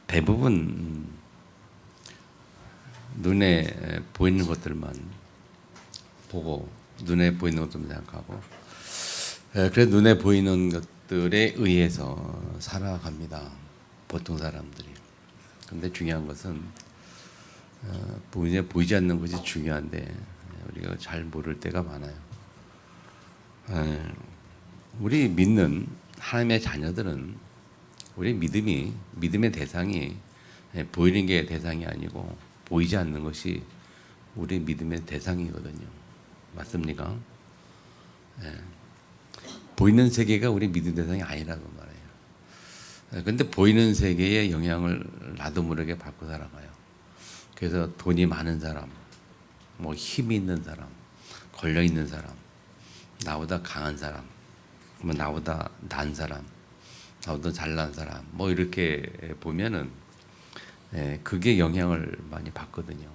대부분 눈에 보이는 것들만 보고 눈에 보이는 것들만 생각하고 그래서 눈에 보이는 것들에 의해서 살아갑니다. 보통 사람들이. 근데 중요한 것은 눈에 보이지 않는 것이 중요한데 우리가 잘 모를 때가 많아요. 우리 믿는 하나님의 자녀들은 우리 믿음의 대상이 보이는 게 대상이 아니고 보이지 않는 것이 우리 믿음의 대상이거든요. 맞습니까? 보이는 세계가 우리 믿음 대상이 아니라고 말해요. 근데 보이는 세계의 영향을 나도 모르게 받고 살아가요. 그래서 돈이 많은 사람, 뭐 힘이 있는 사람, 권력 있는 사람, 나보다 강한 사람, 뭐 나보다 난 사람, 나보다 잘난 사람, 뭐 이렇게 보면은 그게 영향을 많이 받거든요.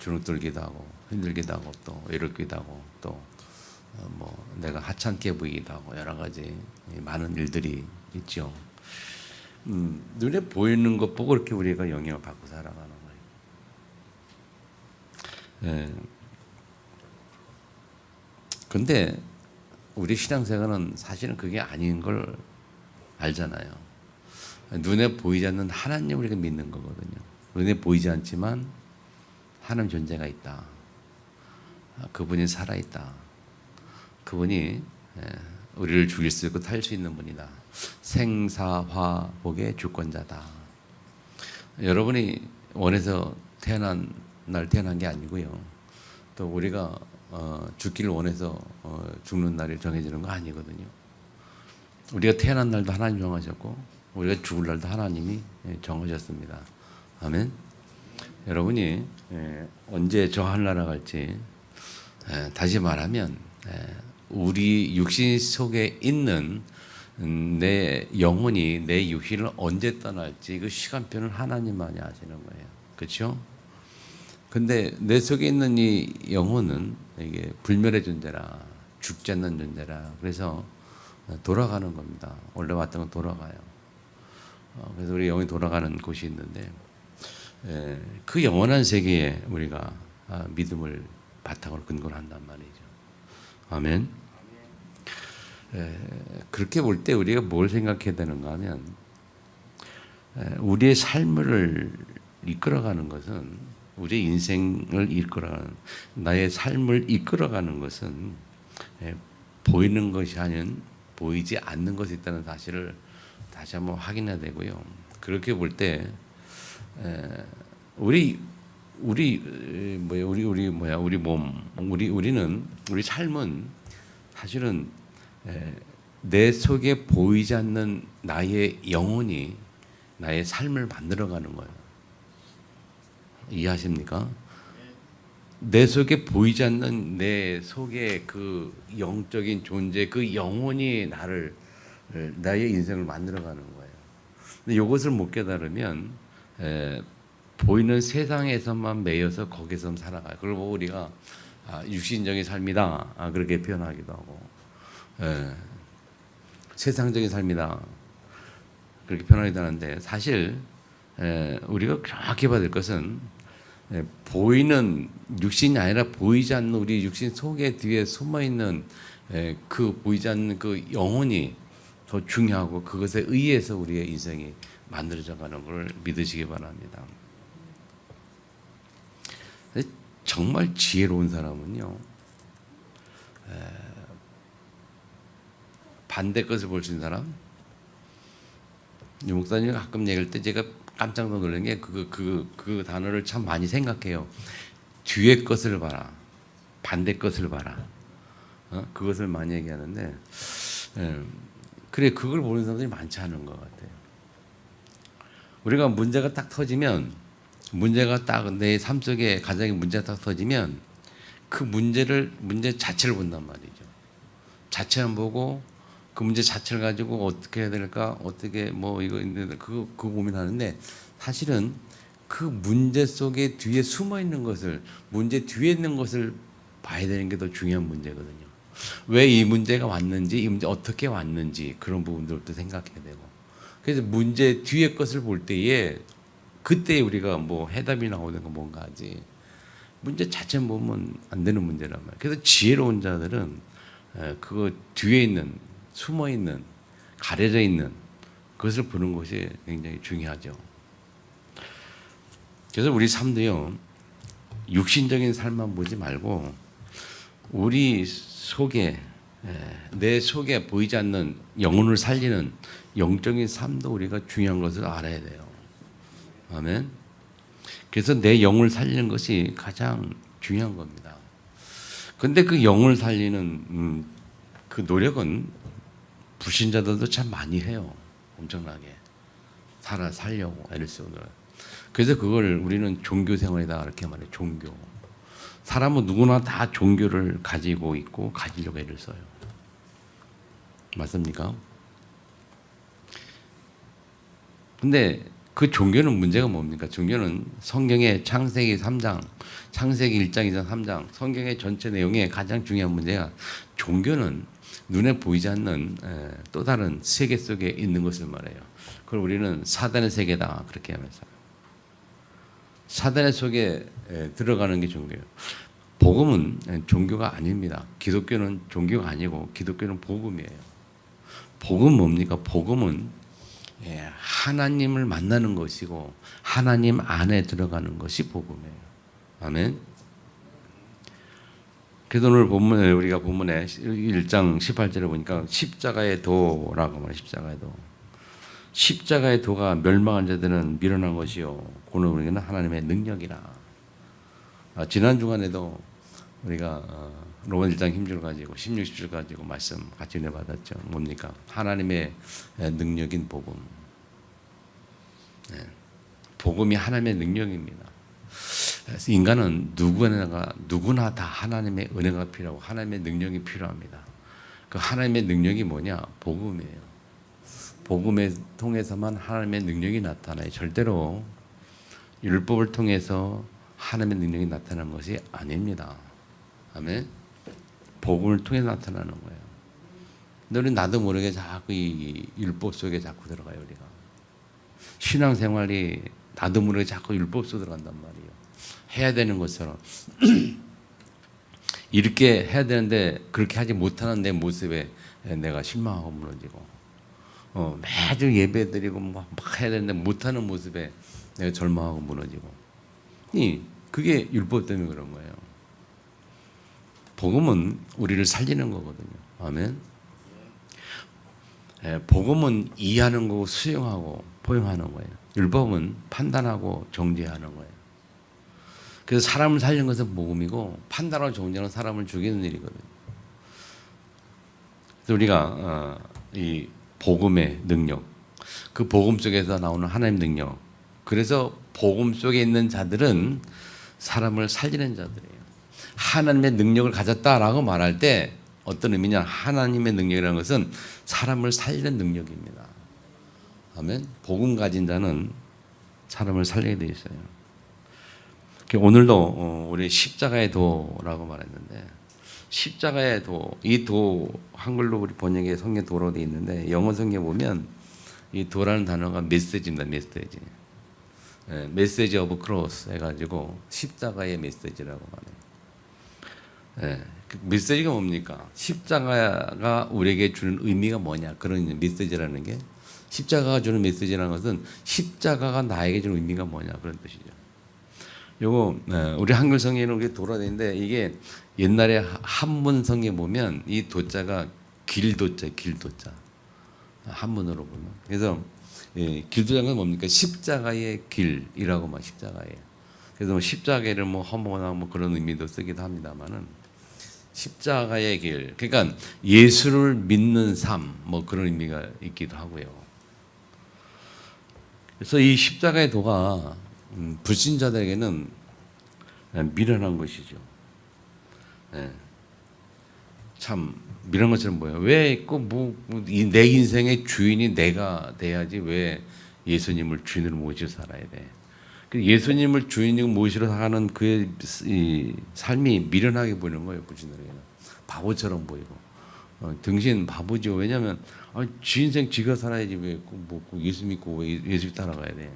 주눅들기도 하고 힘들기도 하고 또 외롭기도 하고 또 뭐 내가 하찮게 보이기도 하고 여러 가지 많은 일들이 있죠. 눈에 보이는 것 보고 이렇게 우리가 영향을 받고 살아가는 거예요. 근데 우리 신앙생활은 사실은 그게 아닌 걸 알잖아요. 눈에 보이지 않는 하나님 우리가 믿는 거거든요. 눈에 보이지 않지만 하나님 존재가 있다. 그분이 살아있다. 그분이 우리를 죽일 수 있고 탈 수 있는 분이다. 생사화복의 주권자다. 여러분이 원해서 태어난 게 아니고요. 또 우리가 죽기를 원해서 죽는 날이 정해지는 거 아니거든요. 우리가 태어난 날도 하나님 정하셨고 우리가 죽을 날도 하나님이 정하셨습니다. 아멘. 여러분이 언제 저 하늘나라 갈지 다시 말하면 우리 육신 속에 있는 내 영혼이 내 육신을 언제 떠날지 그 시간표는 하나님만이 아시는 거예요. 그렇죠? 근데 내 속에 있는 이 영혼은 이게 불멸의 존재라 죽지 않는 존재라 그래서 돌아가는 겁니다. 원래 왔던 건 돌아가요. 그래서 우리 영혼이 돌아가는 곳이 있는데 그 영원한 세계에 우리가 믿음을 바탕으로 근거를 한단 말이죠. 아멘. 그렇게 볼 때 우리가 뭘 생각해야 되는가 하면 우리의 삶을 이끌어가는 것은 우리의 인생을 이끌어가는 나의 삶을 이끌어가는 것은 보이는 것이 아닌 보이지 않는 것이 있다는 사실을 다시 한번 확인해야 되고요. 그렇게 볼 때 우리 삶은 사실은 내 속에 보이지 않는 나의 영혼이 나의 삶을 만들어가는 거예요. 이해하십니까? 내 속에 보이지 않는 내 속에 그 영적인 존재, 그 영혼이 나의 인생을 만들어가는 거예요. 근데 이것을 못 깨달으면 보이는 세상에서만 매여서 거기서 살아가요. 그걸 보고 우리가 육신적인 삶이다 그렇게 표현하기도 하고 세상적인 삶이다 그렇게 표현하기도 하는데 사실 우리가 정확히 봐야 될 것은 보이는 육신이 아니라 보이지 않는 우리 육신 속에 뒤에 숨어있는 그 보이지 않는 그 영혼이 더 중요하고 그것에 의해서 우리의 인생이 만들어져 가는 걸 믿으시기 바랍니다. 정말 지혜로운 사람은요 반대 것을 볼 수 있는 사람. 유 목사님이 가끔 얘기할 때 제가 깜짝 놀란 게 그 단어를 참 많이 생각해요. 뒤에 것을 봐라, 반대 것을 봐라. 그것을 많이 얘기하는데 그래 그걸 보는 사람들이 많지 않은 것 같아요. 우리가 문제가 딱 터지면 문제가 딱 내 삶 속에 가정에 문제가 딱 터지면 그 문제 자체를 본단 말이죠. 자체만 보고 그 문제 자체를 가지고 어떻게 해야 될까 어떻게 뭐 이거 있는데 그거 고민하는데 사실은 그 문제 속에 뒤에 숨어 있는 것을 문제 뒤에 있는 것을 봐야 되는 게 더 중요한 문제거든요. 왜 이 문제가 왔는지 이 문제 어떻게 왔는지 그런 부분들도 생각해야 되고 그래서 문제 뒤에 것을 볼 때에 그때 우리가 뭐 해답이 나오는 건 뭔가 하지. 문제 자체 보면 안 되는 문제란 말이에요. 그래서 지혜로운 자들은 그거 뒤에 있는 숨어 있는 가려져 있는 그것을 보는 것이 굉장히 중요하죠. 그래서 우리 삶도요 육신적인 삶만 보지 말고 우리 속에 내 속에 보이지 않는 영혼을 살리는 영적인 삶도 우리가 중요한 것을 알아야 돼요. 아멘. 그래서 내 영을 살리는 것이 가장 중요한 겁니다. 근데 그 영을 살리는 그 노력은 불신자들도 참 많이 해요. 엄청나게 살려고 애를 쓰고. 그래서 그걸 우리는 종교 생활이다 이렇게 말해요. 종교. 사람은 누구나 다 종교를 가지고 있고 가지려고 애를 써요. 맞습니까? 근데 그 종교는 문제가 뭡니까? 종교는 성경의 창세기 3장, 창세기 1장, 2장, 3장, 성경의 전체 내용에 가장 중요한 문제가 종교는 눈에 보이지 않는 또 다른 세계 속에 있는 것을 말해요. 그걸 우리는 사단의 세계다 그렇게 하면서 사단의 속에 들어가는 게 종교예요. 복음은 종교가 아닙니다. 기독교는 종교가 아니고 기독교는 복음이에요. 복음 뭡니까? 복음은 하나님을 만나는 것이고 하나님 안에 들어가는 것이 복음이에요. 아멘. 그래서 오늘 본문에 우리가 본문에 1장 18절에 보니까 십자가의 도라고 말해요. 십자가의 도. 십자가의 도가 멸망한 자들은 미련한 것이요 고는 우리는 하나님의 능력이라. 지난 주간에도 우리가 로마 1장 힘줄 가지고 16, 17 가지고 말씀 같이 은혜 받았죠. 뭡니까? 하나님의 능력인 복음. 복음이 하나님의 능력입니다. 인간은 누구나 다 하나님의 은혜가 필요하고 하나님의 능력이 필요합니다. 그 하나님의 능력이 뭐냐? 복음이에요. 복음을 통해서만 하나님의 능력이 나타나요. 절대로 율법을 통해서 하나님의 능력이 나타나는 것이 아닙니다. 아멘. 복음을 통해 나타나는 거예요. 근데 우리 나도 모르게 자꾸 이 율법 속에 자꾸 들어가요. 우리가 신앙생활이 나도 모르게 자꾸 율법 속에 들어간단 말이에요. 해야 되는 것처럼 이렇게 해야 되는데 그렇게 하지 못하는 내 모습에 내가 실망하고 무너지고 매주 예배드리고 막 해야 되는데 못하는 모습에 내가 절망하고 무너지고 그게 율법 때문에 그런 거예요. 복음은 우리를 살리는 거거든요. 아멘. 복음은 이해하는 거고 수용하고 포용하는 거예요. 율법은 판단하고 정죄하는 거예요. 그래서 사람을 살리는 것은 복음이고 판단하고 정죄하는 사람을 죽이는 일이거든요. 그래서 우리가 이 복음의 능력, 그 복음 속에서 나오는 하나님의 능력. 그래서 복음 속에 있는 자들은 사람을 살리는 자들이에요. 하나님의 능력을 가졌다라고 말할 때 어떤 의미냐? 하나님의 능력이라는 것은 사람을 살리는 능력입니다. 아멘. 복음 가진 자는 사람을 살리게 되어 있어요. 오늘도 우리 십자가의 도라고 말했는데 십자가의 도, 이 도 한글로 우리 번역에 성경 도로 되어 있는데 영어 성경에 보면 이 도라는 단어가 메시지입니다. 메시지. 메시지 오브 크로스 해가지고 십자가의 메시지라고 말해요. 그 메시지가 뭡니까? 십자가가 우리에게 주는 의미가 뭐냐? 그런 메시지라는 게 십자가가 주는 메시지라는 것은 십자가가 나에게 주는 의미가 뭐냐? 그런 뜻이죠. 요거 우리 한글 성경에는 우리 도라 되는데 이게 옛날에 한문 성경에 보면 이 도자가 길도자, 길도자 한문으로 보면 그래서 길도자는 뭡니까? 십자가의 길이라고 말 십자가예요. 그래서 뭐 십자가를 뭐 허무나 뭐 그런 의미도 쓰기도 합니다만은 십자가의 길, 그러니까 예수를 믿는 삶 뭐 그런 의미가 있기도 하고요. 그래서 이 십자가의 도가 불신자들에게는 미련한 것이죠. 참 미련한 것처럼 보여요. 왜 꼭 내 인생의 주인이 내가 돼야지 왜 예수님을 주인으로 모시고 살아야 돼? 예수님을 주인으로 모시러 사는 그의 이 삶이 미련하게 보이는 거예요. 불신자들에게는 바보처럼 보이고 등신 바보죠. 왜냐하면 지 인생 지가 살아야지 꼭 예수 믿고 왜 예수 따라가야 돼.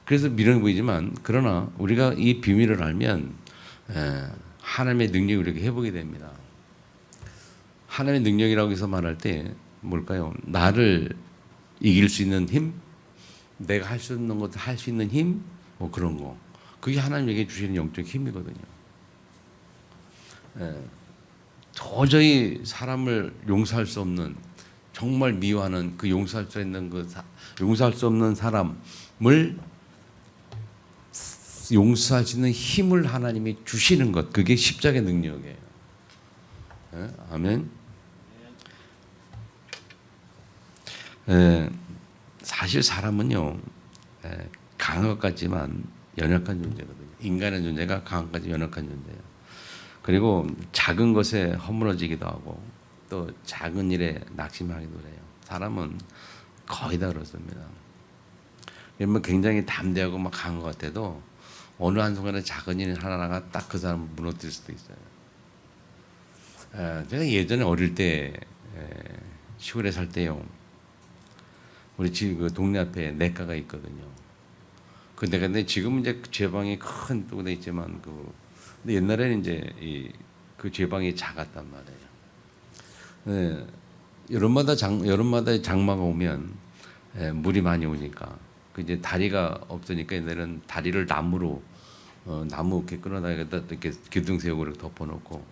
그래서 미련해 보이지만 그러나 우리가 이 비밀을 알면 하나님의 능력을 우리가 해보게 됩니다. 하나님의 능력이라고 해서 말할 때 뭘까요? 나를 이길 수 있는 힘, 내가 할 수 있는 것도 할 수 있는 힘, 뭐 그런 거. 그게 하나님에게 주시는 영적 힘이거든요. 도저히 사람을 용서할 수 없는, 정말 미워하는 그 용서할 수 없는 사람을 용서할 수 있는 힘을 하나님이 주시는 것, 그게 십자가의 능력이에요. 아멘. 사실 사람은요, 강한 것 같지만 연약한 존재거든요. 인간의 존재가 강한 것 같지만 연약한 존재예요. 그리고 작은 것에 허물어지기도 하고 또 작은 일에 낙심하기도 해요. 사람은 거의 다 그렇습니다. 그러면 굉장히 담대하고 막 강한 것 같아도 어느 한순간에 작은 일 하나가 딱 그 사람을 무너뜨릴 수도 있어요. 제가 예전에 어릴 때 시골에 살 때요, 우리 집 그 동네 앞에 내과가 있거든요. 그 내가 근데 지금은 이제 제 방이 큰 동네 있지만 근데 옛날에는 이제 그 제 방이 작았단 말이에요. 여름마다 장마가 오면 물이 많이 오니까 그 이제 다리가 없으니까 옛날에는 다리를 나무 이렇게 끊어다가 이렇게 기둥 세우고 이렇게 덮어놓고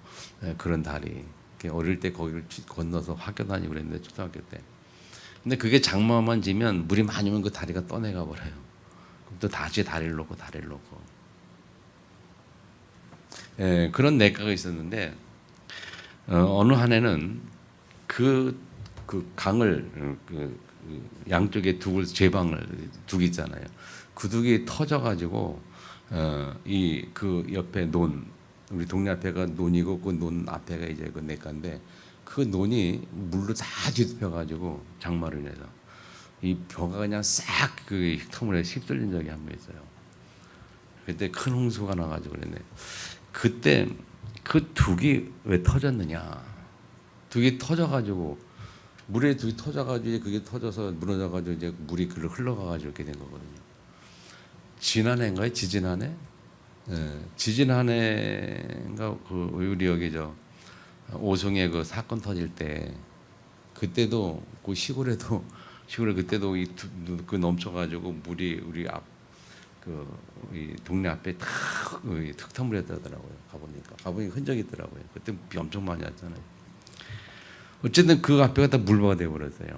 그런 다리. 어릴 때 거기를 건너서 학교 다니고 그랬는데 초등학교 때. 근데 그게 장마만 지면 물이 많이 오면 그 다리가 떠내가 버려요. 그럼 또 다시 다리를 놓고. 그런 내과가 있었는데 어느 한 해는 그 강을 양쪽에 제방을 둑이 있잖아요. 그 둑이 터져가지고 그 옆에 우리 동네 앞에가 논이고 그 논 앞에가 이제 그 내과인데 그 논이 물로 다 뒤덮여가지고 장마로 인해서 이 벼가 그냥 싹 그 흙탕물에 휩쓸린 적이 한 번 있어요. 그때 큰 홍수가 나가지고 그랬네. 그때 그 둑이 왜 터졌느냐? 둑이 터져가지고 물에 둑이 터져가지고 그게 터져서 무너져가지고 이제 물이 글로 흘러가가지고 이렇게 된 거거든요. 지난해인가요? 지지난해? 지지난해인가 우리 여기 오송에 그 사건 터질 때 그때도 그 시골에 그때도 그 넘쳐가지고 물이 우리 이 동네 앞에 탁 흙탕물이었더라고요. 가보니까 흔적이 있더라고요. 그때 비 엄청 많이 왔잖아요. 어쨌든 그 앞에가 다 물바가 되어버렸어요.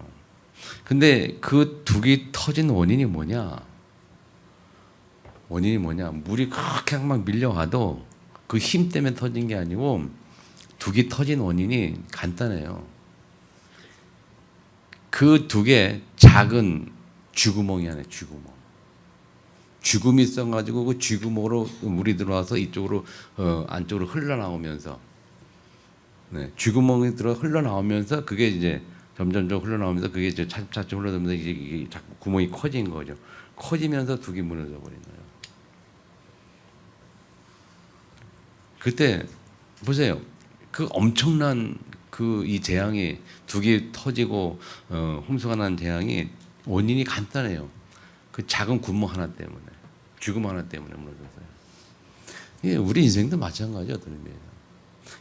근데 그 둑이 터진 원인이 뭐냐? 물이 그렇게 막 밀려가도 그 힘 때문에 터진 게 아니고 둑이 터진 원인이 간단해요. 그 둑에 작은 쥐구멍이 하나 쥐구멍이 있어가지고 그 쥐구멍으로 물이 들어와서 이쪽으로 안쪽으로 흘러나오면서 쥐구멍이 흘러나오면서 그게 이제 점점 흘러나오면서 그게 이제 차츰 흘러나오면서 이게 자꾸 구멍이 커진 거죠. 커지면서 둑이 무너져 버린 거예요. 그때 보세요. 그 엄청난 이 재앙이 둑이 터지고 홍수가 난 재앙이 원인이 간단해요. 그 작은 구멍 하나 때문에, 쥐구멍 하나 때문에 무너졌어요. 예, 우리 인생도 마찬가지예요.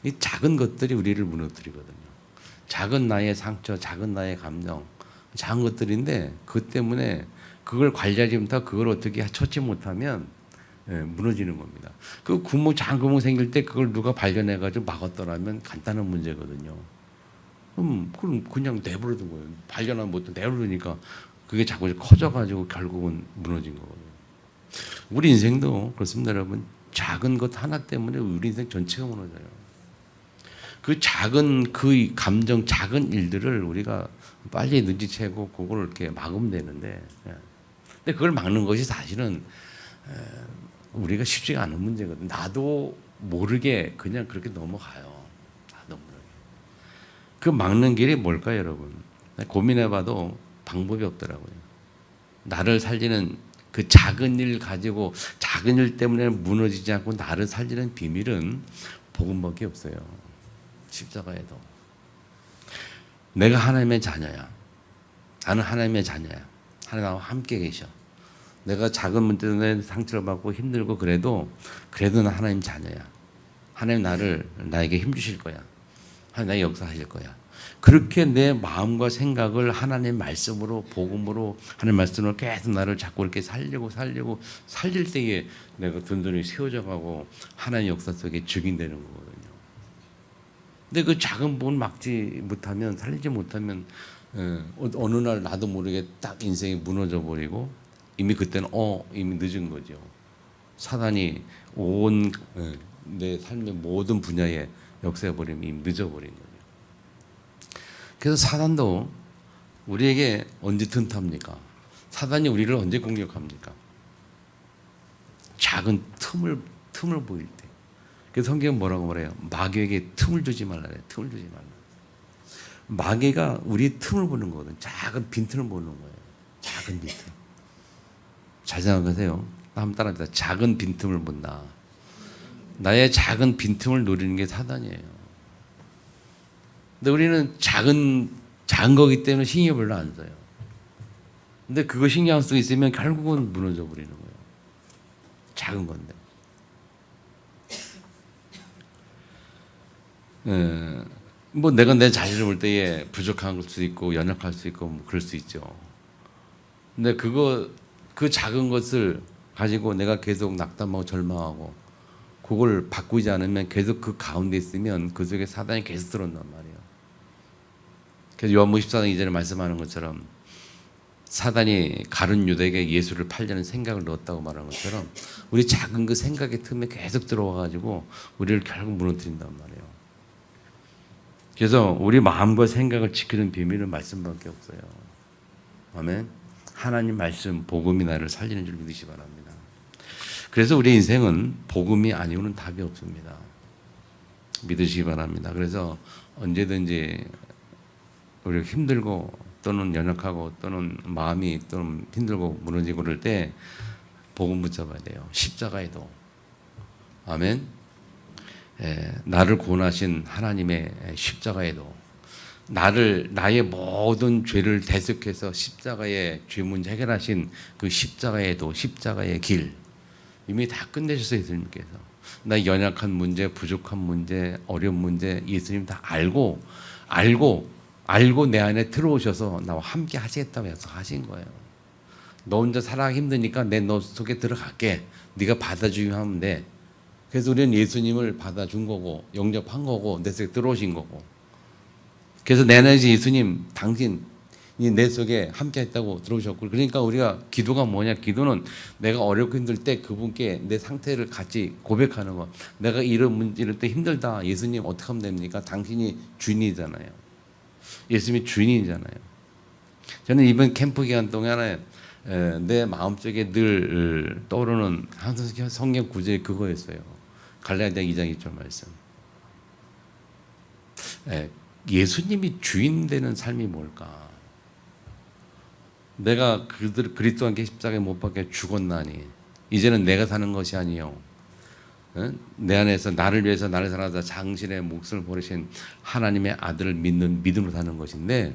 이 작은 것들이 우리를 무너뜨리거든요. 작은 나의 상처, 작은 나의 감정, 작은 것들인데 그 때문에 그걸 관리하지 못하고 그걸 어떻게 처치 못하면 무너지는 겁니다. 그 작은 구멍 생길 때 그걸 누가 발견해가지고 막았더라면 간단한 문제거든요. 그럼 그냥 내버려둔 거예요. 발견하면 못 내버려두니까 그게 자꾸 커져가지고 결국은 무너진 거거든요. 우리 인생도 그렇습니다, 여러분. 작은 것 하나 때문에 우리 인생 전체가 무너져요. 그 작은 감정, 작은 일들을 우리가 빨리 눈치채고 그걸 이렇게 막으면 되는데, 근데 그걸 막는 것이 사실은 우리가 쉽지가 않은 문제거든. 나도 모르게 그냥 그렇게 넘어가요. 나도 모르게. 그 막는 길이 뭘까요, 여러분? 고민해봐도 방법이 없더라고요. 나를 살리는 그 작은 일 가지고 작은 일 때문에 무너지지 않고 나를 살리는 비밀은 복음밖에 없어요. 십자가에도. 내가 하나님의 자녀야. 나는 하나님의 자녀야. 하나님과 함께 계셔. 내가 작은 문제 때문에 상처를 받고 힘들고 그래도 난 하나님 자녀야. 하나님 나에게 힘 주실 거야. 하나님 나의 역사하실 거야. 그렇게 내 마음과 생각을 하나님 말씀으로, 복음으로, 하나님 말씀으로 계속 나를 자꾸 이렇게 살릴 때에 내가 든든히 세워져 가고 하나님 역사 속에 증인되는 거거든요. 근데 그 작은 부분 막지 못하면, 살리지 못하면 어느 날 나도 모르게 딱 인생이 무너져 버리고 이미 그때는 이미 늦은 거죠. 사단이 온 내 삶의 모든 분야에 역사해 버리면 이미 늦어버린 거예요. 그래서 사단도 우리에게 언제 틈탑니까? 사단이 우리를 언제 공격합니까? 작은 틈을 보일 때. 그래서 성경은 뭐라고 말해요? 마귀에게 틈을 주지 말라 그래요. 틈을 주지 말라. 마귀가 우리 틈을 보는 거거든. 작은 빈틈을 보는 거예요. 작은 빈틈. 잘 생각하세요. 한번 따라합니다. 작은 빈틈을 본다. 나의 작은 빈틈을 노리는 게 사단이에요. 근데 우리는 작은 거기 때문에 신경 별로 안 써요. 근데 그거 신경 쓰고 있으면 결국은 무너져 버리는 거예요. 작은 건데. 뭐 내가 내 자신을 볼 때에 부족한 걸 수도 있고 연약할 수 있고 뭐 그럴 수 있죠. 근데 그 작은 것을 가지고 내가 계속 낙담하고 절망하고 그걸 바꾸지 않으면 계속 그 가운데 있으면 그 속에 사단이 계속 들어온단 말이에요. 그래서 요한복음 14장 2절에 말씀하는 것처럼 사단이 가룟 유다에게 예수를 팔려는 생각을 넣었다고 말하는 것처럼 우리 작은 그 생각의 틈에 계속 들어와가지고 우리를 결국 무너뜨린단 말이에요. 그래서 우리 마음과 생각을 지키는 비밀은 말씀밖에 없어요. 아멘. 하나님 말씀, 복음이 나를 살리는 줄 믿으시 바랍니다. 그래서 우리 인생은 복음이 아니고는 답이 없습니다. 믿으시기 바랍니다. 그래서 언제든지 우리가 힘들고 또는 연약하고 또는 마음이 또는 힘들고 무너지고 그럴 때 복음 붙잡아야 돼요. 십자가에도. 아멘. 나를 구원하신 하나님의 십자가에도 나의 모든 죄를 대속해서 십자가의 죄 문제 해결하신 그 십자가에도 십자가의 길 이미 다 끝내셨어요. 예수님께서. 나의 연약한 문제, 부족한 문제, 어려운 문제 예수님 다 알고 내 안에 들어오셔서 나와 함께 하시겠다고 약속하신 거예요. 너 혼자 살아가기 힘드니까 너 속에 들어갈게. 네가 받아주기만 하면 돼. 그래서 우리는 예수님을 받아준 거고 영접한 거고 내 속에 들어오신 거고. 그래서 내 안에 예수님 당신이 내 속에 함께 했다고 들어오셨고, 그러니까 우리가 기도가 뭐냐? 기도는 내가 어렵고 힘들 때 그분께 내 상태를 같이 고백하는 거. 내가 이럴 때 힘들다. 예수님 어떻게 하면 됩니까? 당신이 주인이잖아요. 예수님이 주인이잖아요. 저는 이번 캠프 기간 동안에 내 마음속에 늘 떠오르는 항상 성경 구절이 그거였어요. 갈라디아 2장 2절 말씀. 예수님이 주인 되는 삶이 뭘까? 내가 그리스도 함께 십자가에 못 박혀 죽었나니 이제는 내가 사는 것이 아니요 내 안에서 나를 위해서 나를 사랑하사 당신의 목숨을 버리신 하나님의 아들을 믿는 믿음으로 사는 것인데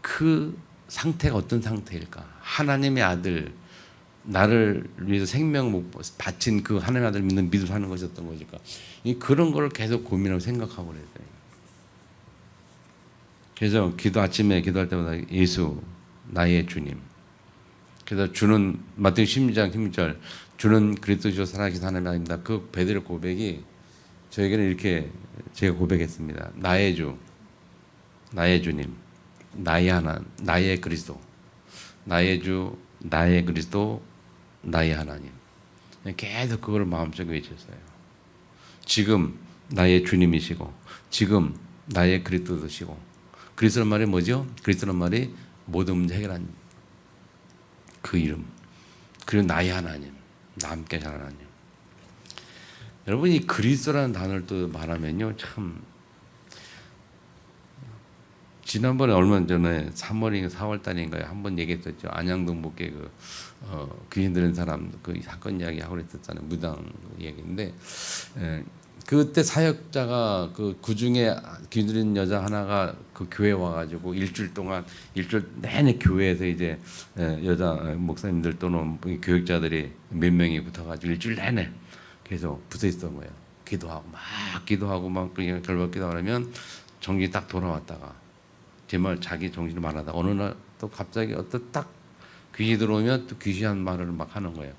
그 상태가 어떤 상태일까? 하나님의 아들 나를 위해서 생명 바친 그 하나님의 아들 믿는 믿음으로 사는 것이 어떤 것일까? 그런 걸 계속 고민하고 생각하고 그랬어요. 그래서 아침에 기도할 때마다 예수 나의 주님. 그래서 주는 마태복음 16장 16절 주는 그리스도시요 살아계신 하나님의 아들입니다. 그 베드로 고백이 저에게는 이렇게 제가 고백했습니다. 나의 주, 나의 주님, 나의 하나님, 나의 그리스도, 나의 주, 나의 그리스도, 나의 하나님. 계속 그걸 마음속에 외쳤어요. 지금 나의 주님이시고, 지금 나의 그리스도시고. 그리스도란 말이 뭐죠? 그리스도란 말이 모든 문제 해결한 그 이름. 그리고 나의 하나님, 나 함께 하신 하나님. 여러분 이 그리스도라는 단어를 또 말하면요, 참 지난번에 얼마 전에 3월인가 4월 달인가요? 한번 얘기했었죠. 안양동 목회 귀신 들은 사람 그 사건 이야기 하고 그랬었잖아요. 무당 얘기인데 그때 사역자가 그 중에 기다린 여자 하나가 그 교회 와가지고 일주일 내내 교회에서 이제 여자 목사님들 또는 교육자들이 몇 명이 붙어가지고 일주일 내내 계속 붙어 있던 거예요. 기도하고 막 그냥 결박 기도하면 정신이 딱 돌아왔다가 정말 자기 정신을 말하다가 어느 날 또 갑자기 어떤 딱 귀신이 들어오면 또 귀신한 말을 막 하는 거예요.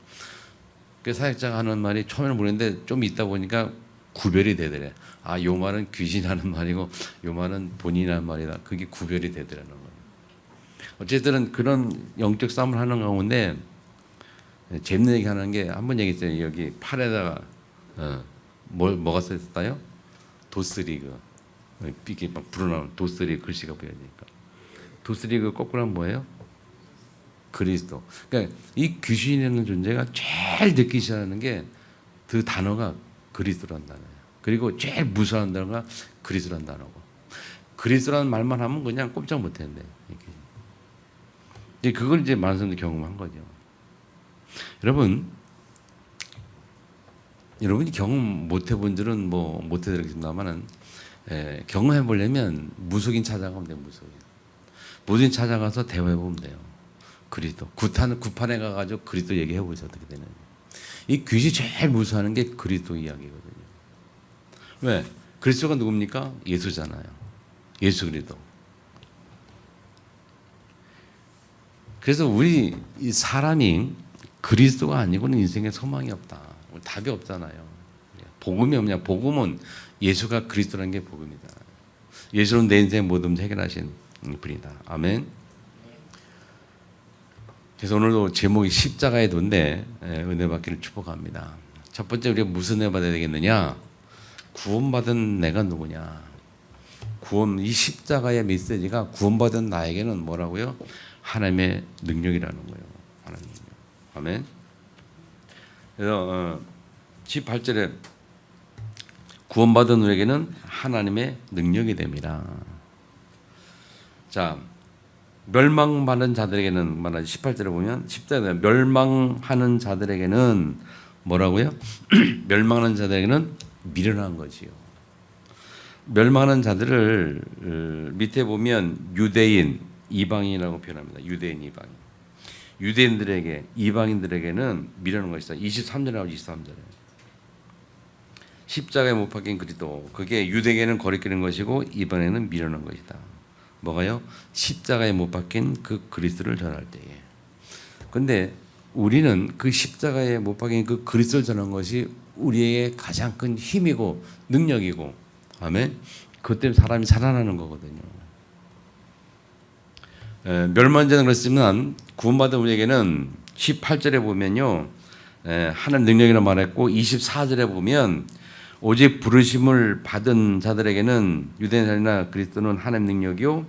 그 사역자가 하는 말이 처음에는 모르는데 좀 있다 보니까 구별이 되더래. 아, 요 말은 귀신이 하는 말이고 요 말은 본인이 하는 말이다. 그게 구별이 되더라는 거예요. 어쨌든 그런 영적 싸움을 하는 가운데 재밌는 얘기 하는 게 한 번 얘기했어요. 여기 팔에다가 뭐가 써있었다요? 도스리그. 이게 막 불어나오는 도스리그 글씨가 보여지니까. 도스리그 거꾸로 하면 뭐예요? 그리스도. 그러니까 이 귀신이라는 존재가 제일 듣기 싫어하는 게 그 단어가 그리스도라는 단어예요. 그리고 제일 무서워하는 단어가 그리스도라는 단어고. 그리스도라는 말만 하면 그냥 꼼짝 못했는데. 이제 그걸 이제 많은 사람들이 경험한 거죠. 여러분이 경험 못 해본 줄은 뭐 못 해드리겠습니다만은 경험해 보려면 무속인 찾아가면 돼요. 무속인 찾아가서 대화해 보면 돼요. 그리스도. 구판에 가가지고 그리스도 얘기해 보세요. 어떻게 되는지. 이 귀신이 제일 무서워하는 게 그리스도 이야기거든요. 왜? 그리스도가 누굽니까? 예수잖아요. 예수 그리스도. 그래서 우리 이 사람이 그리스도가 아니고는 인생에 소망이 없다. 답이 없잖아요. 복음이 없냐? 복음은 예수가 그리스도라는 게 복음이다. 예수는 내 인생 모든 문제 해결하신 분이다. 아멘. 그래서 오늘도 제목이 십자가의 도인데 은혜 받기를 축복합니다. 첫 번째 우리가 무슨 은혜 받아야 되겠느냐? 구원받은 내가 누구냐? 이 십자가의 메시지가 구원받은 나에게는 뭐라고요? 하나님의 능력이라는 거예요. 하나님의 능력. 아멘. 그래서 18절에 구원받은 우리에게는 하나님의 능력이 됩니다. 자, 멸망받는 자들에게는 말하지 18절에 보면 10절에 멸망하는 자들에게는 뭐라고요? 멸망하는 자들에게는 미련한 것이요. 멸망하는 자들을 밑에 보면 유대인, 이방인이라고 표현합니다. 유대인, 이방인. 유대인들에게, 이방인들에게는 미련한 것이다. 23절에 나오죠. 23절에. 십자가에 못 박힌 그리스도. 그게 유대인에게는 거리끼는 것이고 이방인에게는 미련한 것이다. 뭐가요? 십자가에 못 박힌 그 그리스도를 전할 때에. 근데 우리는 그 십자가에 못 박힌 그 그리스도를 전한 것이 우리의 가장 큰 힘이고 능력이고, 아멘. 그것 때문에 사람이 살아나는 거거든요. 멸망자는 그렇지만 구원받은 우리에게는 18절에 보면요, 하나님 능력이라 말했고 24절에 보면 오직 부르심을 받은 자들에게는 유대인이나 그리스도는 하나님 능력이요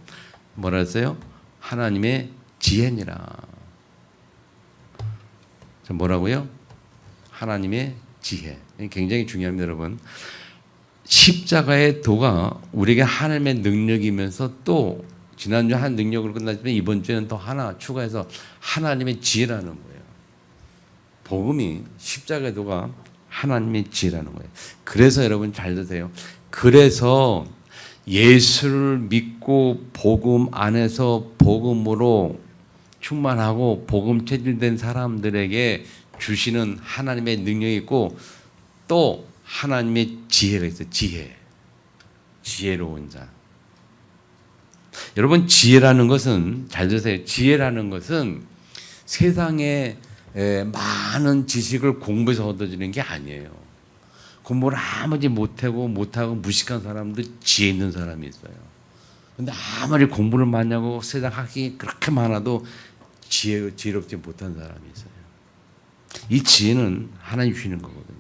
뭐라 했어요? 하나님의 지혜니라. 뭐라고요? 하나님의 지혜. 굉장히 중요합니다, 여러분. 십자가의 도가 우리에게 하나님의 능력이면서 또 지난주 한 능력으로 끝났지만 이번 주에는 또 하나 추가해서 하나님의 지혜라는 거예요. 복음이 십자가의 도가 하나님의 지혜라는 거예요. 그래서 여러분 잘 드세요. 그래서 예수를 믿고 복음 안에서 복음으로 충만하고 복음 체질된 사람들에게 주시는 하나님의 능력이 있고 또 하나님의 지혜가 있어요. 지혜로운 자. 여러분 지혜라는 것은 잘 들으세요. 지혜라는 것은 세상에 많은 지식을 공부해서 얻어지는 게 아니에요. 공부를 아무리 못하고 무식한 사람도 지혜 있는 사람이 있어요. 근데 아무리 공부를 많이 하고 세상 학이 그렇게 많아도 지혜롭지 못한 사람이 있어요. 이 지혜는 하나님 주시는 거거든요.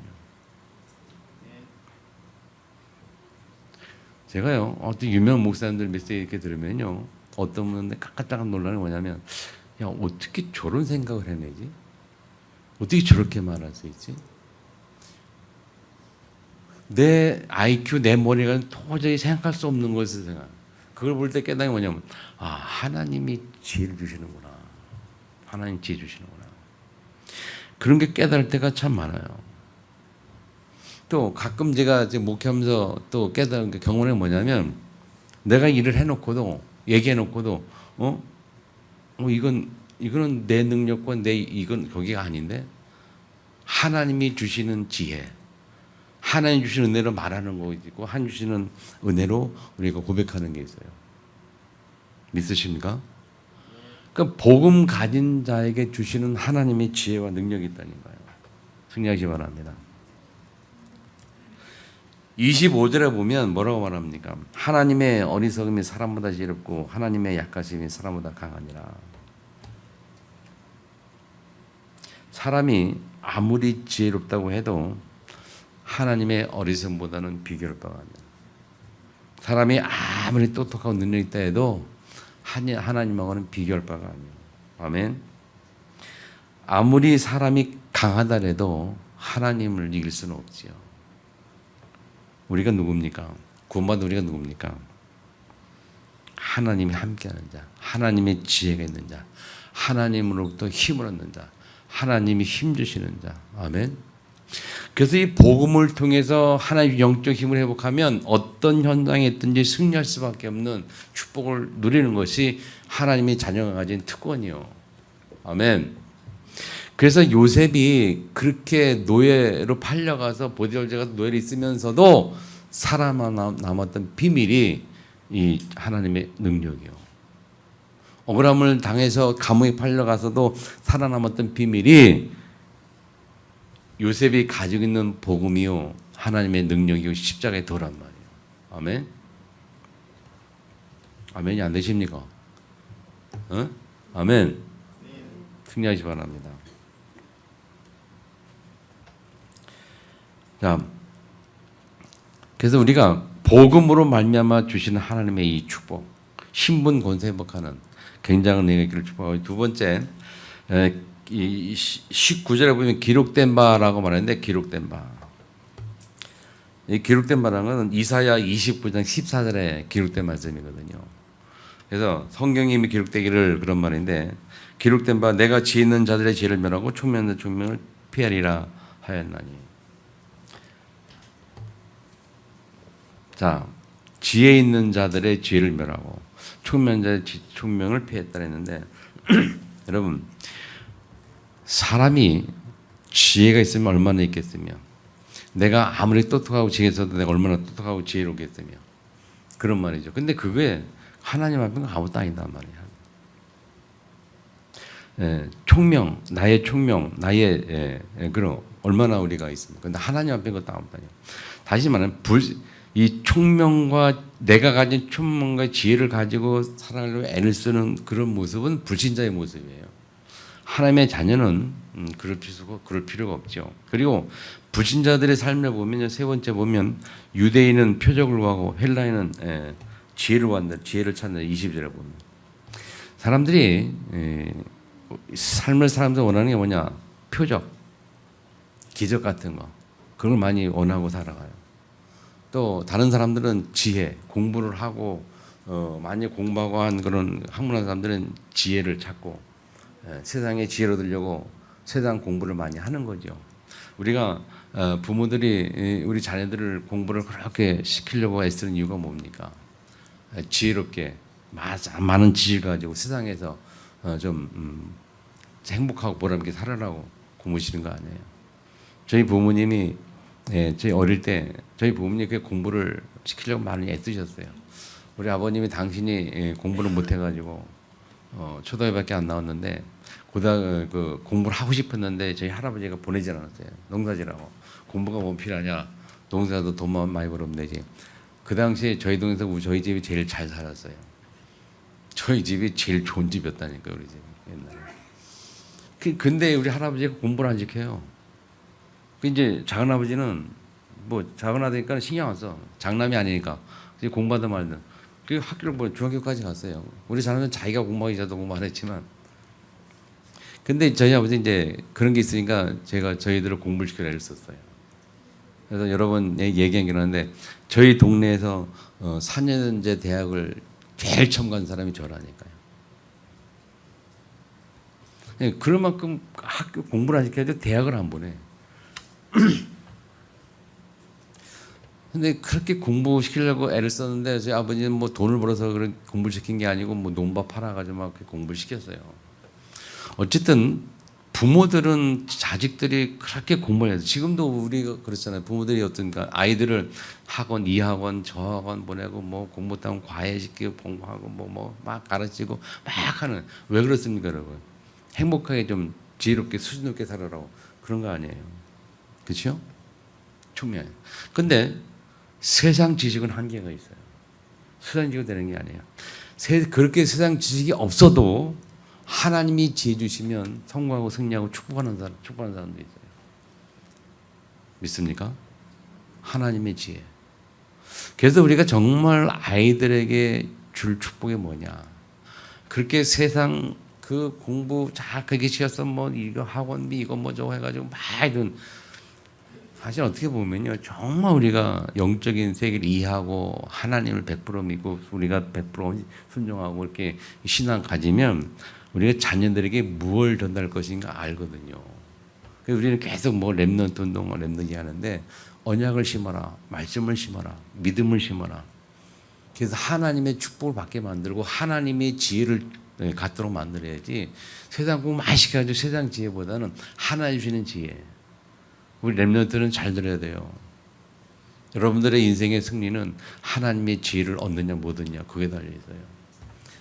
제가요, 어떤 유명한 목사님들 메시지 이렇게 들으면요, 어떤 분들 깜깜 놀라는 게 뭐냐면, 야, 어떻게 저런 생각을 해내지? 어떻게 저렇게 말할 수 있지? 내 IQ, 내 머리가 도저히 생각할 수 없는 것을 생각. 그걸 볼 때 깨달은 게 뭐냐면, 아, 하나님이 지혜를 주시는구나. 하나님 지혜 주시는구나. 그런 게 깨달을 때가 참 많아요. 또 가끔 제가 지금 목회하면서 또 깨달은 게 경험이 뭐냐면 내가 일을 해놓고도 얘기해놓고도 이거는 내 능력과 이건 거기가 아닌데 하나님이 주시는 지혜, 하나님 주시는 은혜로 말하는 거 있고 하나님 주시는 은혜로 우리가 고백하는 게 있어요. 믿으십니까? 그러니까 복음 가진 자에게 주시는 하나님의 지혜와 능력이 있다는 거예요. 승리하시 바랍니다. 25절에 보면 뭐라고 말합니까? 하나님의 어리석음이 사람보다 지혜롭고 하나님의 약하심이 사람보다 강하니라. 사람이 아무리 지혜롭다고 해도 하나님의 어리석음보다는 비교롭다고 합니다. 사람이 아무리 똑똑하고 능력이 있다 해도 하나님하고는 비교할 바가 아니에요. 아멘. 아무리 사람이 강하다 해도 하나님을 이길 수는 없지요. 우리가 누굽니까? 구원받은 우리가 누굽니까? 하나님이 함께하는 자, 하나님의 지혜가 있는 자, 하나님으로부터 힘을 얻는 자, 하나님이 힘주시는 자. 아멘. 그래서 이 복음을 통해서 하나님의 영적 힘을 회복하면 어떤 현장에 있든지 승리할 수밖에 없는 축복을 누리는 것이 하나님의 자녀가 가진 특권이요. 아멘. 그래서 요셉이 그렇게 노예로 팔려가서 보디발자가 노예로 있으면서도 살아남았던 비밀이 이 하나님의 능력이요. 억울함을 당해서 감옥에 팔려가서도 살아남았던 비밀이 요셉이 가지고 있는 복음이요, 하나님의 능력이요, 십자가의 도란 말이에요. 아멘. 아멘이 안 되십니까? 아멘. 승리하시 바랍니다. 자, 그래서 우리가 복음으로 말미암아 주시는 하나님의 이 축복, 신분 권세 회복하는 굉장한 은혜가 있기를 축복하고, 두 번째, 이 19절에 보면 기록된 바라고 말하는데, 기록된 바. 이 기록된 바라는 건 이사야 29장 14절에 기록된 말씀이거든요. 그래서 성경에 이미 기록되기를 그런 말인데, 기록된 바 내가 지혜 있는 자들의 지혜를 멸하고 총명한 총명을 피하리라 하였나니. 자, 지혜 있는 자들의 지혜를 멸하고 총명한 자의 총명을 피했다 했는데 여러분, 사람이 지혜가 있으면 얼마나 있겠으며, 내가 아무리 똑똑하고 지혜 있어도 내가 얼마나 똑똑하고 지혜롭겠으며, 그런 말이죠. 근데 그게 하나님 앞에는 아무것도 아니다 말이야. 총명, 나의 총명, 나의 그런 얼마나 우리가 있습니까? 근데 하나님 앞에 그것도 아무것도 아니야. 다시 말하면 이 총명과 내가 가진 총명과 지혜를 가지고 살아가려고 애를 쓰는 그런 모습은 불신자의 모습이에요. 하나님의 자녀는 그럴 필요가 없죠. 그리고 불신자들의 삶을 보면 세 번째 보면 유대인은 표적을 구하고 헬라인은 지혜를 구한다. 지혜를 찾는다. 20절에 보면 사람들이 삶을 사람들 원하는 게 뭐냐? 표적, 기적 같은 거, 그걸 많이 원하고 살아가요. 또 다른 사람들은 지혜, 공부를 하고 많이 공부하고 한 그런 학문한 사람들은 지혜를 찾고 세상의 지혜를 얻으려고 세상 공부를 많이 하는 거죠. 우리가 부모들이 우리 자녀들을 공부를 그렇게 시키려고 애쓰는 이유가 뭡니까? 지혜롭게 많은 지식을 가지고 세상에서 좀 행복하고 보람있게 살아라고 공부시는 거 아니에요. 저희 부모님이 저희 어릴 때 저희 부모님이 공부를 시키려고 많이 애쓰셨어요. 우리 아버님이 당신이 공부를 못해가지고 초등학교밖에 안 나왔는데 공부를 하고 싶었는데 저희 할아버지가 보내지 않았어요. 농사지라고. 공부가 뭐 필요하냐? 농사도 돈만 많이 벌으면 되지. 그 당시에 저희 동네에서 저희 집이 제일 잘 살았어요. 저희 집이 제일 좋은 집이었다니까요, 우리 집 옛날에. 근데 우리 할아버지가 공부를 안 시켜요. 이제 작은 아버지는 뭐 작은 아들니까 신경 안 써. 장남이 아니니까. 공부하든 말든. 그 학교를 뭐 중학교까지 갔어요. 우리 자녀는 자기가 공부하기 전에도 공부 안 했지만. 근데 저희 아버지 이제 그런 게 있으니까 제가 저희들을 공부를 시켜 애를 썼어요. 그래서 여러 번 얘기한 게 있는데 저희 동네에서 4년제 대학을 제일 처음 간 사람이 저라니까요. 그럴 만큼 학교 공부를 안 시켜도 대학을 안 보내. 근데 그렇게 공부시키려고 애를 썼는데 저희 아버지는 뭐 돈을 벌어서 그런 공부를 시킨 게 아니고 뭐 농밥 팔아가지고 막 공부를 시켰어요. 어쨌든 부모들은 자식들이 그렇게 공부를 해서 지금도 우리가 그렇잖아요. 부모들이 어떤가 아이들을 학원, 이 학원, 저 학원 보내고 뭐 공부 따면 과외시키고 공부하고 뭐 막 가르치고 막 하는 왜 그렇습니까, 여러분? 행복하게 좀 지혜롭게 수준 높게 살아라고 그런 거 아니에요. 그렇죠? 충분해요. 근데 세상 지식은 한계가 있어요. 세상 지식이 되는 게 아니에요. 그렇게 세상 지식이 없어도 하나님이 지혜 주시면 성공하고 승리하고 축복하는 사람도 있어요. 믿습니까? 하나님의 지혜. 그래서 우리가 정말 아이들에게 줄 축복이 뭐냐? 그렇게 세상 그 공부 잘하게 시켜서 뭐 이거 학원비 이거 뭐 저거 해가지고 막 이런 사실 어떻게 보면요 정말 우리가 영적인 세계를 이해하고 하나님을 100% 믿고 우리가 100% 순종하고 이렇게 신앙 가지면 우리가 자녀들에게 무엇을 전달할 것인가 알거든요. 그래서 우리는 계속 뭐 렘넌트 운동, 렘넌트 하는데 언약을 심어라, 말씀을 심어라, 믿음을 심어라. 그래서 하나님의 축복을 받게 만들고 하나님의 지혜를 갖도록 만들어야지 세상 공부 많이 시켜가지고 세상 지혜보다는 하나님 주시는 지혜. 우리 렘넌트는 잘 들어야 돼요. 여러분들의 인생의 승리는 하나님의 지혜를 얻느냐 못 얻느냐 그게 달려 있어요.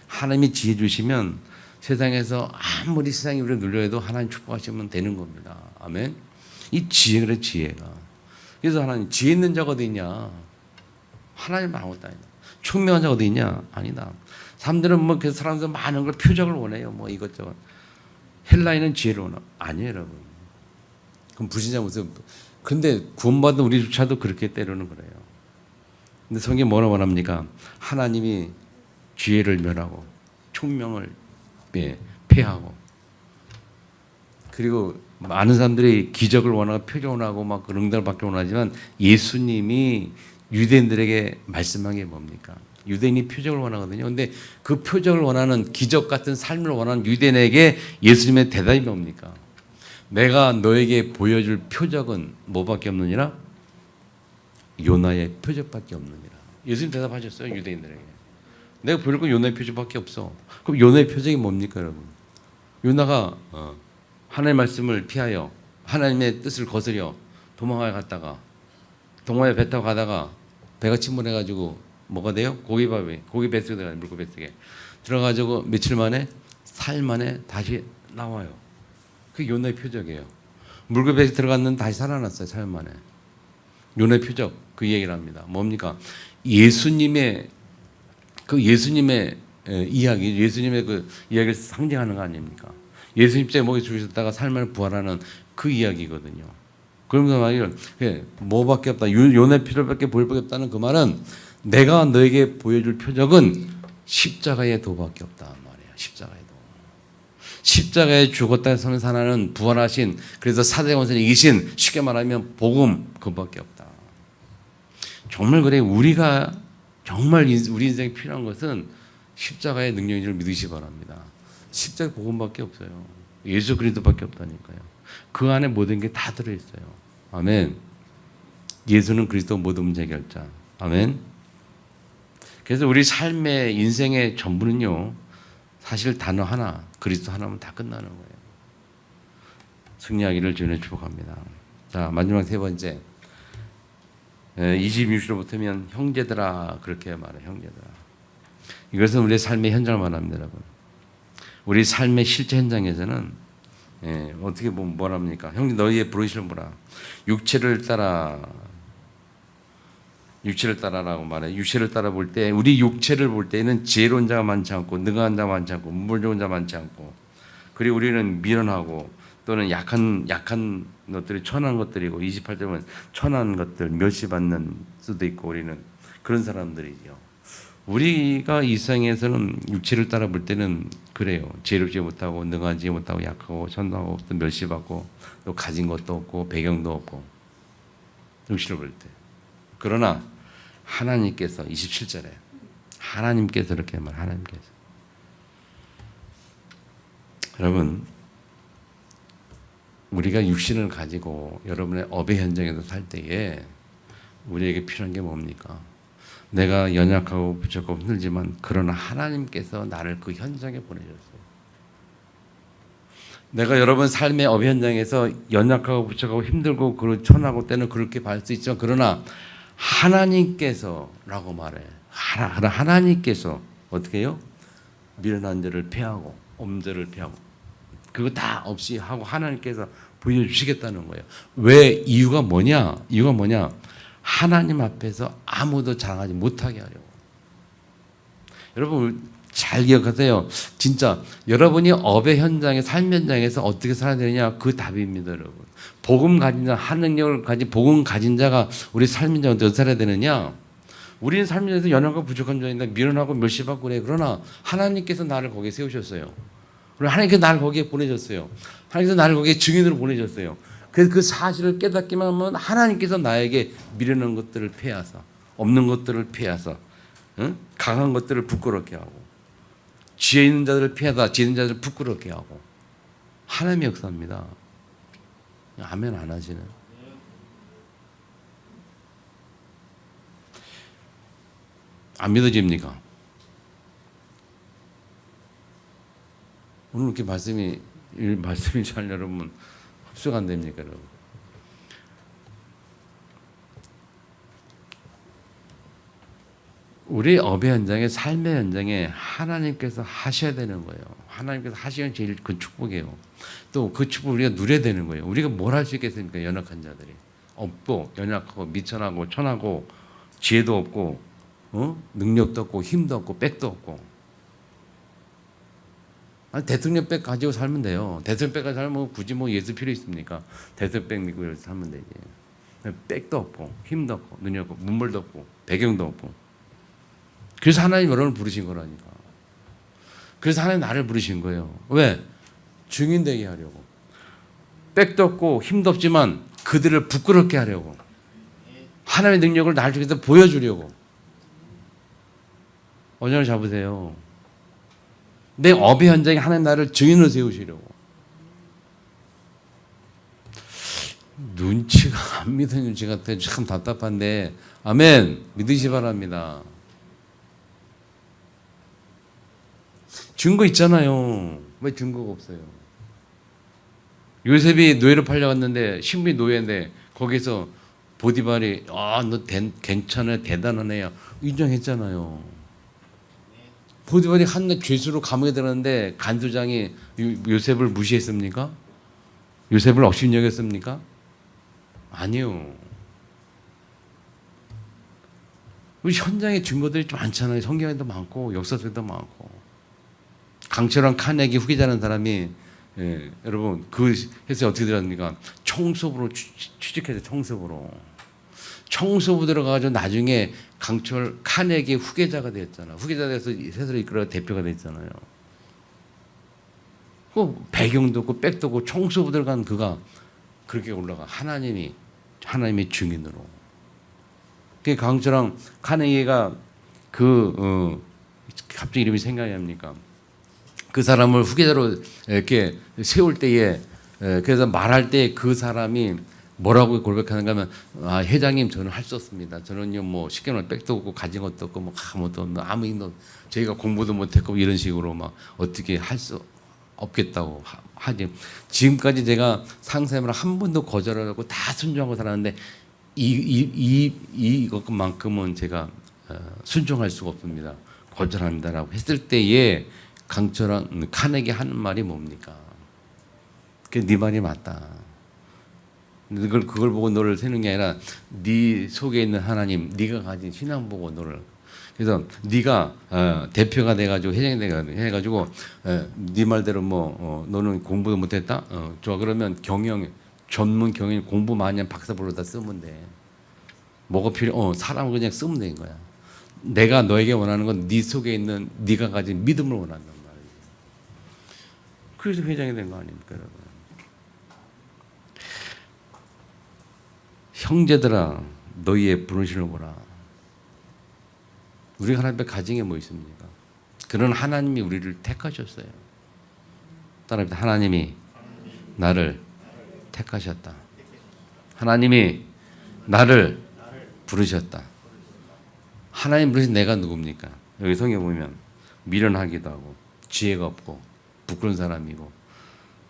하나님이 지혜 주시면 세상에서 아무리 세상이 우리를 눌려도 하나님 축복하시면 되는 겁니다. 아멘. 이 지혜가 지혜가. 그래서 하나님 지혜 있는 자가 어디 있냐? 하나님 아무것도 아니다. 총명한 자가 어디 있냐? 아니다. 사람들은 뭐 그 사람들 많은 걸 표적을 원해요. 뭐 이것저것. 헬라인은 지혜를 원하. 아니에요, 여러분. 그럼 불신자 모습. 근데 구원받은 우리조차도 그렇게 때리는 거예요. 근데 성경이 뭐라 말합니까? 하나님이 지혜를 멸하고 총명을 폐하고 그리고 많은 사람들이 기적을 원하고 표적을 원하고 막 응답을 받기 원하지만 예수님이 유대인들에게 말씀한 게 뭡니까? 유대인이 표적을 원하거든요. 근데 그 표적을 원하는 기적 같은 삶을 원하는 유대인에게 예수님의 대답이 뭡니까? 내가 너에게 보여줄 표적은 뭐밖에 없느니라? 요나의 표적밖에 없느니라. 예수님 대답하셨어요. 유대인들에게. 내가 보여줄 건 요나의 표적밖에 없어. 그럼 요나의 표적이 뭡니까 여러분? 요나가 하나님의 말씀을 피하여 하나님의 뜻을 거스려 도망하여 갔다가 동화에 배 타고 가다가 배가 침몰해가지고 뭐가 돼요? 고기 뱃속에 들어가요. 물고기 뱃속에 들어가지고 며칠 만에 사일 만에 다시 나와요. 그게 요나의 표적이에요. 물고기 뱃속에 들어갔는데 다시 살아났어요. 사일 만에. 요나의 표적 그 얘기를 합니다. 뭡니까? 예수님의 이야기, 예수님의 그 이야기를 상징하는 거 아닙니까? 예수님 제 목에 죽으셨다가 삶을 부활하는 그 이야기거든요. 그러면서 말이요, 뭐밖에 없다. 요나의 표적밖에 보일 밖에 없다는 그 말은 내가 너에게 보여줄 표적은 십자가의 도밖에 없다 말이야. 십자가의 도. 십자가에 죽었다 해서 살아나는 부활하신 그래서 사대원선을 이기신 쉽게 말하면 복음 그밖에 없다. 정말 그래 우리가 정말 우리 인생에 필요한 것은 십자가의 능력인 줄 믿으시기 바랍니다. 십자가 복음밖에 없어요. 예수 그리스도밖에 없다니까요. 그 안에 모든 게 다 들어있어요. 아멘. 예수는 그리스도 모든 문제 해결자. 아멘. 그래서 우리 삶의 인생의 전부는요. 사실 단어 하나, 그리스도 하나면 다 끝나는 거예요. 승리하기를 주님의 축복합니다. 자, 마지막 세 번째. 26절부터면 형제들아 그렇게 말해요. 형제들아. 이것은 우리의 삶의 현장을 말합니다. 여러분. 우리 삶의 실제 현장에서는 어떻게 보면 뭐랍니까? 형님 너희의 부르심을 보라. 육체를 따라라고 말해. 육체를 따라 볼 때 우리 육체를 볼 때는 지혜로운 자가 많지 않고 능한 자가 많지 않고 문물 좋은 자 많지 않고 그리고 우리는 미련하고 또는 약한 것들이 천한 것들이고 28절은 천한 것들 멸시받는 수도 있고 우리는 그런 사람들이죠. 우리가 이 세상에서는 육체를 따라 볼 때는 그래요. 지혜롭지 못하고 능하지 못하고 약하고 천하고 또 멸시받고 또 가진 것도 없고 배경도 없고 육체를 볼 때. 그러나 하나님께서 27절에 하나님께서 이렇게 하나님께서 여러분 우리가 육신을 가지고 여러분의 업의 현장에서 살 때에 우리에게 필요한 게 뭡니까? 내가 연약하고 부족하고 힘들지만 그러나 하나님께서 나를 그 현장에 보내셨어요. 내가 여러분 삶의 업 현장에서 연약하고 부족하고 힘들고 천하고 때는 그렇게 볼 수 있지만 그러나 하나님께서라고 말해. 하나님께서 어떻게 해요? 미련한 자를 패하고 엄죄를 패하고 그거 다 없이 하고 하나님께서 보여주시겠다는 거예요. 왜? 이유가 뭐냐? 하나님 앞에서 아무도 자랑하지 못하게 하려고. 여러분 잘 기억하세요. 진짜 여러분이 업의 현장에 삶 현장에서 어떻게 살아야 되느냐 그 답입니다. 여러분. 복음 가진 자, 하느님을 가진 복음 가진 자가 우리 삶 현장에 어떻게 살아야 되느냐. 우리는 삶 현장에서 연약하고 부족한 자인데 미련하고 멸시받고 그래. 그러나 하나님께서 나를 거기에 세우셨어요. 그리고 하나님께서 나를 거기에 보내셨어요. 하나님께서 나를 거기에 증인으로 보내셨어요. 그래서 그 사실을 깨닫기만 하면 하나님께서 나에게 미련한 것들을 패하사 없는 것들을 패하사 강한 것들을 부끄럽게 하고 지혜 있는 자들을 피하다 지혜 있는 자들을 부끄럽게 하고 하나님의 역사입니다. 아멘 안 하시네. 안 믿어집니까? 오늘 이렇게 말씀이 잘 여러분 흡수가 안 됩니까, 여러분? 우리 업의 현장에 삶의 현장에 하나님께서 하셔야 되는 거예요. 하나님께서 하시는 제일 큰 축복이에요. 또 그 축복을 우리가 누려야 되는 거예요. 우리가 뭘 할 수 있겠습니까? 연약한 자들이. 없고 연약하고 미천하고 천하고 지혜도 없고 능력도 없고 힘도 없고 백도 없고 아니, 대통령 백 가지고 살면 돼요. 대통령 백 가지고 살면 굳이 뭐 예수 필요 있습니까? 대통령 백 믿고 이렇게 살면 되지. 백도 없고 힘도 없고 능력 없고 문물도 없고 배경도 없고 그래서 하나님 여러분을 부르신 거라니까. 그래서 하나님 나를 부르신 거예요. 왜? 증인 되게 하려고. 백도 없고 힘도 없지만 그들을 부끄럽게 하려고. 하나님의 능력을 나를 통해서 보여주려고. 언약을 잡으세요. 내 업의 현장에 하나님 나를 증인으로 세우시려고. 눈치가 안 믿는 눈치 같아. 참 답답한데 아멘 믿으시 바랍니다. 증거 있잖아요. 왜 증거가 없어요? 요셉이 노예로 팔려갔는데 신분이 노예인데 거기서 보디발이 너 괜찮아 대단한 애야 인정했잖아요. 보디발이 한낱 죄수로 감옥에 들었는데 간수장이 요셉을 무시했습니까? 요셉을 업신여겼습니까? 아니요. 우리 현장에 증거들이 좀 많잖아요. 성경에도 많고 역사 속에도 많고. 강철한 카네기 후계자라는 사람이 여러분 그 해서 어떻게 들었습니까? 청소부로 취직해서 청소부 들어가가지고 나중에 강철 카네기 후계자가 됐잖아. 후계자 돼서 세상을 이끌어 대표가 됐잖아요. 그 배경도 없고 백도 없고 청소부 들어간 그가 그렇게 올라가 하나님의 증인으로. 그 강철한 카네기가 갑자기 이름이 생각이 납니까? 그 사람을 후계자로 이렇게 세울 때에 그래서 말할 때 그 사람이 뭐라고 고백하는가 하면 회장님 저는 할 수 없습니다. 저는요 뭐 쉽게 말하면 백도 없고 가진 것도 없고 뭐 아무것도 없는 아무 힘도 저희가 공부도 못했고 이런 식으로 막 어떻게 할 수 없겠다고 하지. 지금까지 제가 상사님을 한 번도 거절하고 다 순종하고 살았는데 이것만큼은 제가 순종할 수가 없습니다. 거절합니다라고 했을 때에 강철한 카네기 하는 말이 뭡니까? 그게 네 말이 맞다. 그걸 보고 너를 세는 게 아니라 네 속에 있는 하나님, 네가 가진 신앙 보고 너를. 그래서 네가 대표가 돼가지고 회장이 해가지고 네 말대로 너는 공부도 못했다. 좋아 그러면 전문 경영 공부 많이 한 박사 불러다 쓰면 돼. 뭐가 사람을 그냥 쓰면 되는 거야. 내가 너에게 원하는 건 네 속에 있는 네가 가진 믿음을 원한단 말이야. 그래서 회장이 된 거 아닙니까, 여러분? 형제들아, 너희의 부르심을 보라. 우리가 하나님 앞에 가진 게 뭐 있습니까? 그런 하나님이 우리를 택하셨어요. 따라합니다. 하나님이 나를 택하셨다. 하나님이 나를 부르셨다. 하나님 부르신 내가 누굽니까? 여기 성경 보면 미련하기도 하고 지혜가 없고 부끄러운 사람이고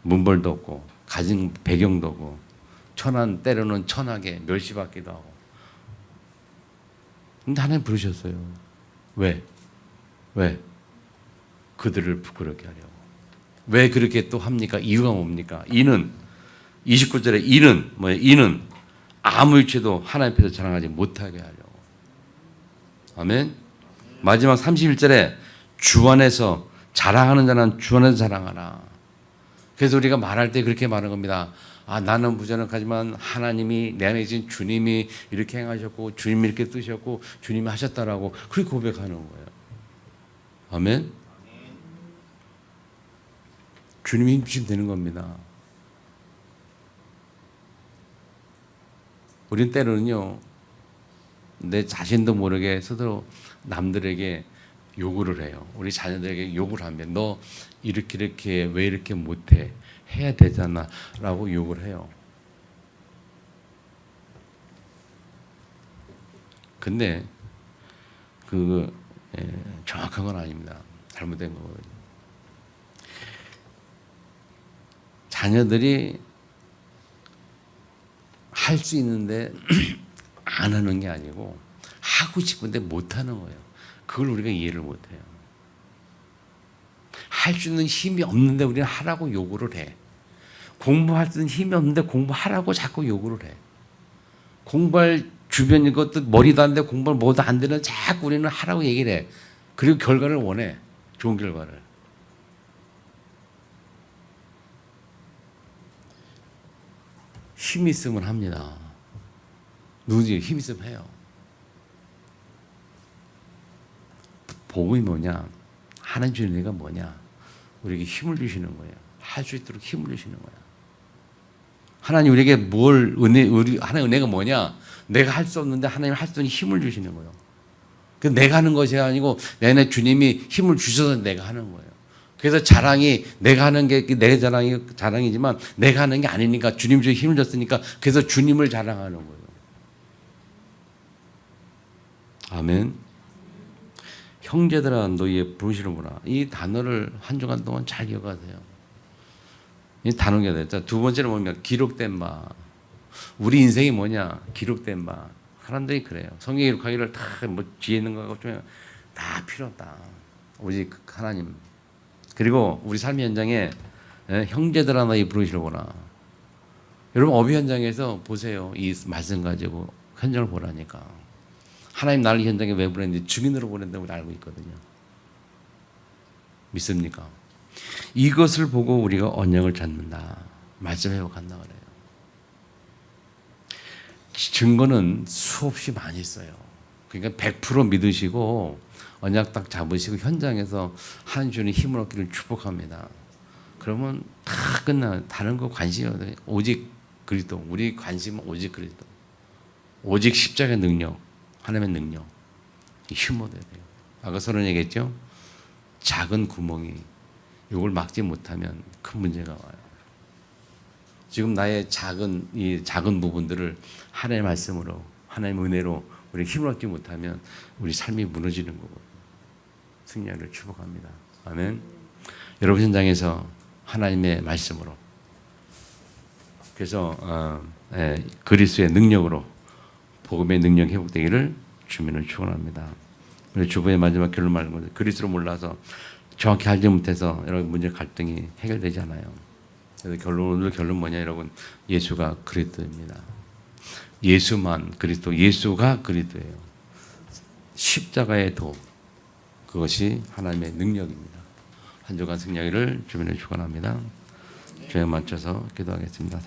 문벌도 없고 가진 배경도 없고 천한 때로는 천하게 멸시받기도 하고. 근데 하나님 부르셨어요. 왜? 그들을 부끄럽게 하려고. 왜 그렇게 또 합니까? 이유가 뭡니까? 이는 29절에 이는 뭐예요? 이는 아무 일체도 하나님 앞에서 자랑하지 못하게 하려고. 아멘. 마지막 31절에 주 안에서 자랑하는 자는 주 안에서 자랑하라. 그래서 우리가 말할 때 그렇게 말하는 겁니다. 나는 부자력하지만 하나님이 내 안에 계신 주님이 이렇게 행하셨고 주님이 이렇게 뜨셨고 주님이 하셨다라고 그렇게 고백하는 거예요. 아멘. 주님이 힘주시면 되는 겁니다. 우린 때로는요, 내 자신도 모르게 스스로 남들에게 요구를 해요. 우리 자녀들에게 요구를 하면 너 이렇게 왜 이렇게 못해? 해야 되잖아 라고 요구를 해요. 근데 정확한 건 아닙니다. 잘못된 거거든요. 자녀들이 할 수 있는데 안 하는 게 아니고 하고 싶은데 못 하는 거예요. 그걸 우리가 이해를 못 해요. 할 수 있는 힘이 없는데 우리는 하라고 요구를 해. 공부할 수 있는 힘이 없는데 공부하라고 자꾸 요구를 해. 공부할 주변 이것도 머리도 안 돼, 공부를 뭐도 안 되는 자꾸 우리는 하라고 얘기를 해. 그리고 결과를 원해. 좋은 결과를. 힘 있으면 합니다. 누구지? 힘 있으면 해요. 복음이 뭐냐? 하나님 주는 은혜가 뭐냐? 우리에게 힘을 주시는 거예요. 할 수 있도록 힘을 주시는 거야. 하나님 우리에게 하나님 은혜가 뭐냐? 내가 할 수 없는데 하나님 할 수 있는 힘을 주시는 거예요. 그 내가 하는 것이 아니고 내 안에 주님이 힘을 주셔서 내가 하는 거예요. 그래서 자랑이 내가 하는 게 내 자랑이지만 내가 하는 게 아니니까 주님 주에 힘을 줬으니까 그래서 주님을 자랑하는 거예요. 아멘. 형제들아 너희의 부르시는구나. 이 단어를 한 주간 동안 잘 기억하세요. 이 단어가 됐죠. 두 번째로 보면 기록된 바. 우리 인생이 뭐냐? 기록된 바. 사람들이 그래요. 성경에 기록하기를 다 뭐 뒤에 있는 거하고 좀 다 필요 없다. 오직 하나님. 그리고 우리 삶의 현장에 형제들아 너희 부르시는구나. 여러분 어비 현장에서 보세요. 이 말씀 가지고 현장을 보라니까. 하나님 나를 현장에 왜 보냈는지 증인으로 보낸다고 우리 알고 있거든요. 믿습니까? 이것을 보고 우리가 언약을 찾는다. 말씀 회복한다 그래요. 증거는 수없이 많이 있어요. 그러니까 100% 믿으시고 언약 딱 잡으시고 현장에서 하나님 주는 힘을 얻기를 축복합니다. 그러면 다 끝나. 다른 거 관심이 없어요. 오직 그리스도. 우리 관심은 오직 그리스도. 오직 십자가의 능력. 하나님의 능력. 힘 얻어야 돼요. 아까 서론 얘기했죠? 작은 구멍이 이걸 막지 못하면 큰 문제가 와요. 지금 나의 이 작은 부분들을 하나님의 말씀으로, 하나님의 은혜로 우리 힘을 얻지 못하면 우리 삶이 무너지는 거거든요. 승리를 축복합니다. 아멘. 여러분 현장에서 하나님의 말씀으로, 그래서 그리스도의 능력으로 복음의 능력 회복되기를 주민을 축원합니다. 우리 주부의 마지막 결론 말하는 건데 그리스도를 몰라서 정확히 알지 못해서 여러분 문제 갈등이 해결되지 않아요. 그래서 오늘 결론 뭐냐 여러분? 예수가 그리스도입니다. 예수만 그리스도, 예수가 그리스도예요. 십자가의 도, 그것이 하나님의 능력입니다. 한 주간 승리하기를 주민을 축원합니다. 주에 맞춰서 기도하겠습니다.